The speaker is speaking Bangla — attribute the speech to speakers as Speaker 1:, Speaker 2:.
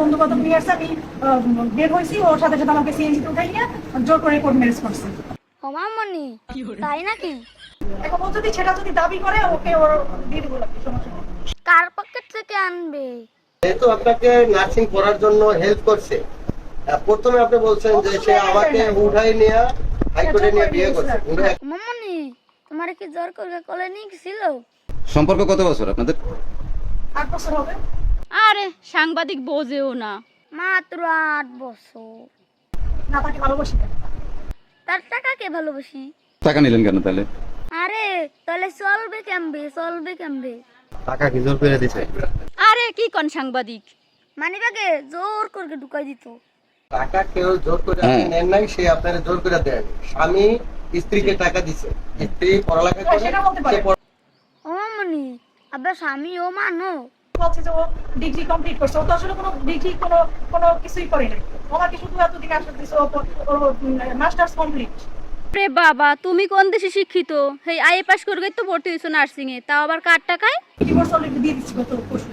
Speaker 1: বন্ধু বান্ধব নিয়ে আসছে, আমি বের হয়েছি, ওর সাথে সাথে আমাকে সিএনজিতে উঠাই নিয়ে জোর করে কোর্ট ম্যারেজ করছে।
Speaker 2: ও মামনি, তাই নাকি?
Speaker 1: এখন ও যদি সেটা যদি দাবি করে, ওকে ওর দিয়ে দেবো, লাগবে, সমস্যা নেই।
Speaker 2: কার পকেট থেকে আনবে?
Speaker 3: যেহেতু আপনাকে নার্সিং পড়ার জন্য হেল্প করছে, প্রথমে আপনি বলছেন যে সে আমাকে উঠাই নিয়ে হাইকোর্টে নিয়ে বিয়ে করছে।
Speaker 2: মামনি, তোমার কি জোর করে কোলে নিয়ে গেছিল?
Speaker 4: সম্পর্ক কত বছর আপনাদের?
Speaker 1: 8 বছর হবে।
Speaker 5: আরে সাংবাদিক বোঝেও না।
Speaker 2: মাত্র 8 বছর।
Speaker 1: না, তাকে ভালোবাসি না।
Speaker 2: তার টাকা কে ভালোবাসি?
Speaker 4: টাকা নিলেন কেন তাহলে?
Speaker 2: আরে তাহলে চলবে কেমবে?
Speaker 3: টাকা কি জোর করে দিছে?
Speaker 5: আরে কি কোন সাংবাদিক?
Speaker 2: মানি ব্যাগে জোর করে ঢুকাই দিত।
Speaker 3: টাকা কেউ জোর করে আপনি নেন নাই, সে আপনার জোর করে দেন। স্বামী স্ত্রীকে টাকা দিছে, স্ত্রী পড়ালেখা করে,
Speaker 1: সেটা বলতে পারে।
Speaker 3: সে
Speaker 2: ও মামনি, আবার স্বামী ও মানো?
Speaker 1: বলছে যে ও ডিগ্রি কমপ্লিট করছে, ও তো আসলে কোনো ডিগ্রি কোনো কিছুই করে নাই। ওনাকে শুধু এতদিন আসতে দিছে, ওর মাস্টার্স কমপ্লিট।
Speaker 5: রে বাবা, তুমি কোন দেশে শিক্ষিত? হেই আইএ পাস করে তো ভর্তি হইছো নার্সিং এ, তাও আবার কার টাকায়?
Speaker 1: ডিভোর্স অলরেডি দিয়ে দিচ্ছি গত পরশু।